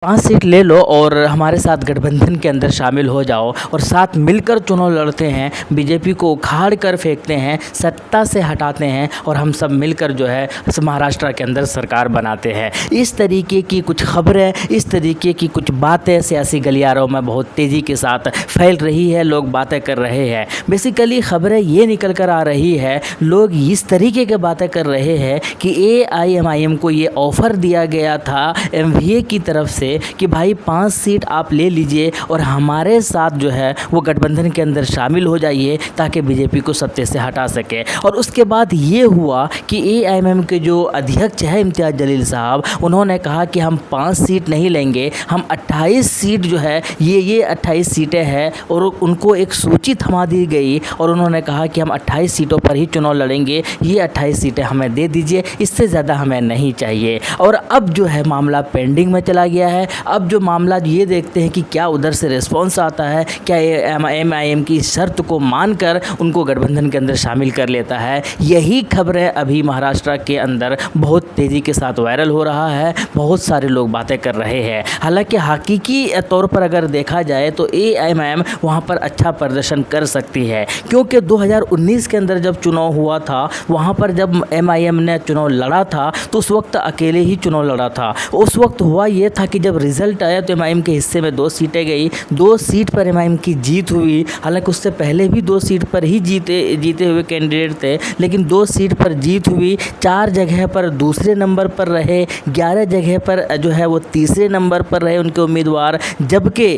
5 seat ले लो और हमारे साथ गठबंधन के अंदर शामिल हो जाओ और साथ मिलकर चुनाव लड़ते हैं, बीजेपी को उखाड़ कर फेंकते हैं, सत्ता से हटाते हैं और हम सब मिलकर जो है महाराष्ट्र के अंदर सरकार बनाते हैं। इस तरीके की कुछ खबरें, इस तरीके की कुछ बातें सियासी गलियारों में बहुत तेज़ी के साथ फैल रही है, लोग बातें कर रहे हैं। बेसिकली खबरें ये निकल कर आ रही है, लोग इस तरीके की बातें कर रहे हैं कि AIMIM को ये ऑफ़र दिया गया था MVA की तरफ से कि भाई 5 सीट आप ले लीजिए और हमारे साथ जो है वो गठबंधन के अंदर शामिल हो जाइए ताकि बीजेपी को सत्ता से हटा सके। और उसके बाद ये हुआ कि AIMIM के जो अध्यक्ष है इम्तियाज़ जलील साहब, उन्होंने कहा कि हम 5 सीट नहीं लेंगे, हम 28 सीट जो है ये 28 सीटें हैं और उनको एक सूची थमा दी गई और उन्होंने कहा कि हम 28 सीटों पर ही चुनाव लड़ेंगे, ये 28 सीटें हमें दे दीजिए, इससे ज़्यादा हमें नहीं चाहिए। और अब जो है मामला पेंडिंग में चला गया है। अब जो मामला ये देखते हैं कि क्या उधर से रिस्पॉन्स आता है, क्या AIMIM की शर्त को मानकर उनको गठबंधन के अंदर शामिल कर लेता है। यही खबरें अभी महाराष्ट्र के अंदर बहुत तेज़ी के साथ वायरल हो रहा है, बहुत सारे लोग बातें कर रहे हैं। हालांकि हकीकी तौर पर अगर देखा जाए तो AIMIM वहाँ पर अच्छा प्रदर्शन कर सकती है, क्योंकि 2019 के अंदर जब चुनाव हुआ था, वहाँ पर जब MIM ने चुनाव लड़ा था तो उस वक्त अकेले ही चुनाव लड़ा था। उस वक्त हुआ ये था कि जब रिज़ल्ट आया तो MIM के हिस्से में 2 सीटें गई, 2 सीट पर MIM की जीत हुई। हालांकि उससे पहले भी 2 सीट पर ही जीते हुए कैंडिडेट थे, लेकिन 2 सीट पर जीत हुई। 4 जगह पर दूसरे नंबर पर रहे, 11 जगह पर जो है वो तीसरे नंबर पर रहे उनके उम्मीदवार। जबकि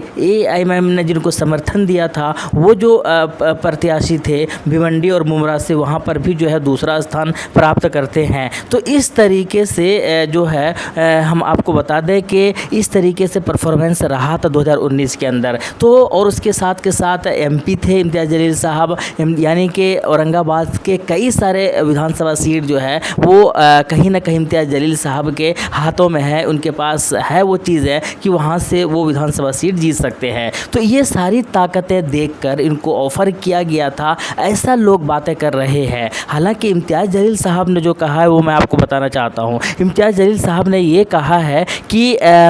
AIMIM ने जिनको समर्थन दिया था वो जो प्रत्याशी थे भिवंडी और मुमरा से, वहाँ पर भी जो है दूसरा स्थान प्राप्त करते हैं। तो इस तरीके से जो है हम आपको बता दें कि इस तरीके से परफॉर्मेंस रहा था 2019 के अंदर। तो और उसके साथ के साथ MP थे इम्तियाज़ जलील साहब, यानी कि औरंगाबाद के कई सारे विधानसभा सीट जो है वो कहीं ना कहीं इम्तियाज़ जलील साहब के हाथों में है, उनके पास है वो चीज़ है कि वहाँ से वो विधानसभा सीट जीत सकते हैं। तो ये सारी ताकतें देखकर इनको ऑफ़र किया गया था, ऐसा लोग बातें कर रहे हैं। हालांकि इम्तियाज़ जलील साहब ने जो कहा है वो मैं आपको बताना चाहता हूँ। इम्तियाज़ जलील साहब ने ये कहा है कि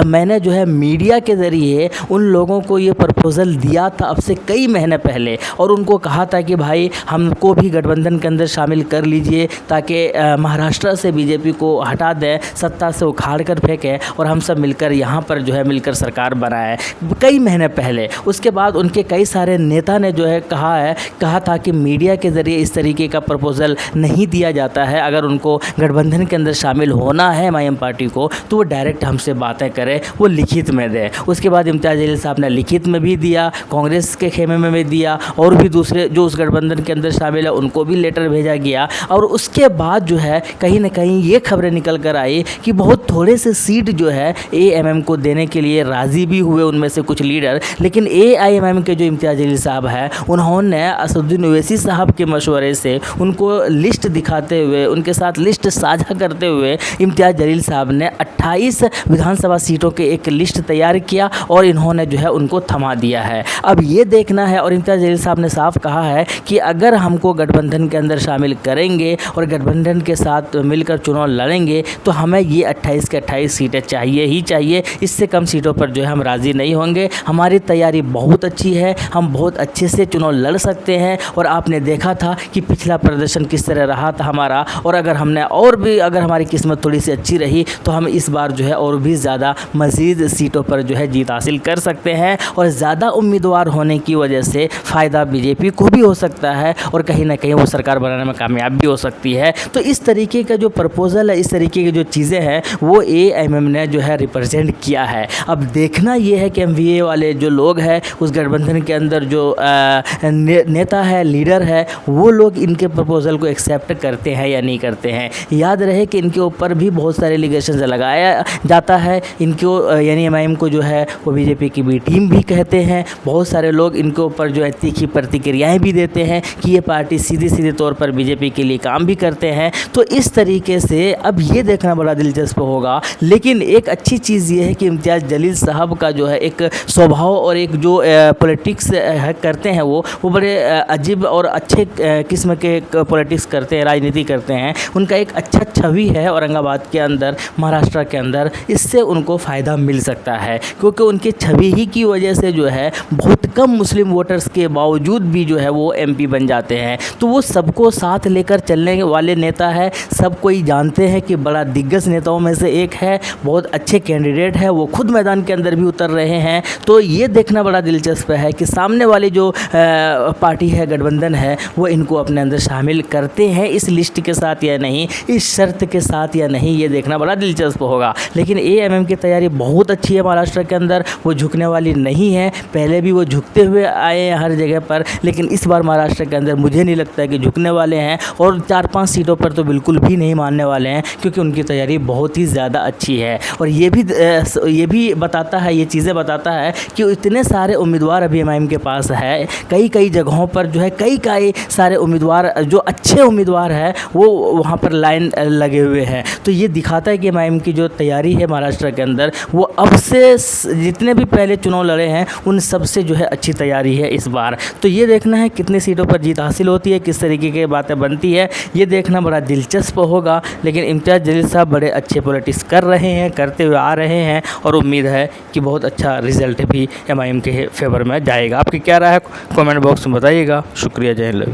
मैंने जो है मीडिया के ज़रिए उन लोगों को ये प्रपोज़ल दिया था अब से कई महीने पहले, और उनको कहा था कि भाई हमको भी गठबंधन के अंदर शामिल कर लीजिए ताकि महाराष्ट्र से बीजेपी को हटा दें, सत्ता से उखाड़ कर फेंकें और हम सब मिलकर यहाँ पर जो है मिलकर सरकार बनाएं, कई महीने पहले। उसके बाद उनके कई सारे नेता ने जो है कहा था कि मीडिया के ज़रिए इस तरीके का प्रपोज़ल नहीं दिया जाता है, अगर उनको गठबंधन के अंदर शामिल होना है MIM पार्टी को तो वो डायरेक्ट हमसे बातें करें, वो लिखित में दें। उसके बाद इम्तियाज़ जलील साहब ने लिखित में भी दिया, कांग्रेस के खेमे में भी दिया, और भी दूसरे जो उस गठबंधन के अंदर शामिल है उनको भी लेटर भेजा गया। और उसके बाद जो है कहीं ना कहीं ये खबरें निकल कर आई कि बहुत थोड़े से सीट जो है AIMIM को देने के लिए राज़ी भी हुए उनमें से कुछ लीडर। लेकिन AIMIM के जो इम्तियाज़ जलील साहब है उन्होंने असदुद्दीन ओवैसी साहब के मशवरे से उनको लिस्ट दिखाते हुए, उनके साथ लिस्ट साझा करते हुए इम्तियाज़ जलील साहब ने 28 विधानसभा सीटों के एक लिस्ट तैयार किया और इन्होंने जो है उनको थमा दिया है। अब ये देखना है, और इम्तियाज़ जलील साहब ने साफ कहा है कि अगर हमको गठबंधन के अंदर शामिल करेंगे और गठबंधन के साथ मिलकर चुनाव लड़ेंगे तो हमें ये 28 के 28 सीटें चाहिए ही चाहिए, इससे कम सीटों पर जो है हम राज़ी नहीं होंगे। हमारी तैयारी बहुत अच्छी है, हम बहुत अच्छे से चुनाव लड़ सकते हैं, और आपने देखा था कि पिछला प्रदर्शन किस तरह रहा था हमारा, और अगर हमारी किस्मत थोड़ी सी अच्छी रही तो हम इस बार जो है और भी ज़्यादा मज़ीद सीटों पर जो है जीत हासिल कर सकते हैं, और ज़्यादा उम्मीदवार होने की वजह से फ़ायदा बीजेपी को भी हो सकता है और कहीं ना कहीं वो सरकार बनाने में कामयाब भी हो सकती है। तो इस तरीके का जो प्रपोज़ल है, इस तरीके की जो चीज़ें हैं वो AIMIM ने जो है रिप्रेजेंट किया है। अब देखना ये है कि MVA वाले जो लोग हैं उस गठबंधन के अंदर जो नेता है, लीडर है, वो लोग इनके प्रपोज़ल को एक्सेप्ट करते हैं या नहीं करते हैं। याद रहे कि इनके ऊपर भी बहुत सारे एलिगेशंस लगाया जाता है, इनको यानी MIM को जो है वो बीजेपी की बी टीम भी कहते हैं। बहुत सारे लोग इनके ऊपर जो है तीखी प्रतिक्रियाएं भी देते हैं कि ये पार्टी सीधे तौर पर बीजेपी के लिए काम भी करते हैं। तो इस तरीके से अब ये देखना बड़ा दिलचस्प होगा। लेकिन एक अच्छी चीज़ ये है कि इम्तियाज़ जलील साहब का जो है एक स्वभाव और एक जो पॉलिटिक्स करते हैं वो बड़े अजीब और अच्छे किस्म के पॉलिटिक्स करते हैं, राजनीति करते हैं। उनका एक अच्छा छवि है औरंगाबाद के अंदर, महाराष्ट्र के अंदर, इससे उनको फ़ायदा फ़ायदा मिल सकता है, क्योंकि उनके छवि ही की वजह से जो है बहुत कम मुस्लिम वोटर्स के बावजूद भी जो है वो एमपी बन जाते हैं। तो वो सबको साथ लेकर चलने वाले नेता है, सब कोई जानते हैं कि बड़ा दिग्गज नेताओं में से एक है, बहुत अच्छे कैंडिडेट है, वो खुद मैदान के अंदर भी उतर रहे हैं। तो ये देखना बड़ा दिलचस्प है कि सामने वाली जो पार्टी है, गठबंधन है, वो इनको अपने अंदर शामिल करते हैं इस लिस्ट के साथ या नहीं, इस शर्त के साथ या नहीं, ये देखना बड़ा दिलचस्प होगा। लेकिन एएमएम की तैयारी बहुत अच्छी है महाराष्ट्र के अंदर, वो झुकने वाली नहीं है। पहले भी वो झुकते हुए आए हैं हर जगह पर, लेकिन इस बार महाराष्ट्र के अंदर मुझे नहीं लगता है कि झुकने वाले हैं, और 4-5 सीटों पर तो बिल्कुल भी नहीं मानने वाले हैं, क्योंकि उनकी तैयारी बहुत ही ज़्यादा अच्छी है। और ये भी बताता है, ये चीज़ें बताता है कि इतने सारे उम्मीदवार अभी एमआईएम के पास है, कई जगहों पर जो है कई सारे उम्मीदवार जो अच्छे उम्मीदवार हैं वो वहाँ पर लाइन लगे हुए हैं। तो ये दिखाता है कि एमआईएम की जो तैयारी है महाराष्ट्र के अंदर, वो अब से जितने भी पहले चुनाव लड़े हैं उन सब से जो है अच्छी तैयारी है इस बार। तो ये देखना है कितनी सीटों पर जीत हासिल होती है, किस तरीके की बातें बनती है, ये देखना बड़ा दिलचस्प होगा। लेकिन इम्तियाज़ जलील साहब बड़े अच्छे पॉलिटिक्स कर रहे हैं, करते हुए आ रहे हैं, और उम्मीद है कि बहुत अच्छा रिजल्ट भी एमआईएम के फेवर में जाएगा। आपकी क्या राय है, कमेंट बॉक्स में बताइएगा। शुक्रिया, जय हिंद।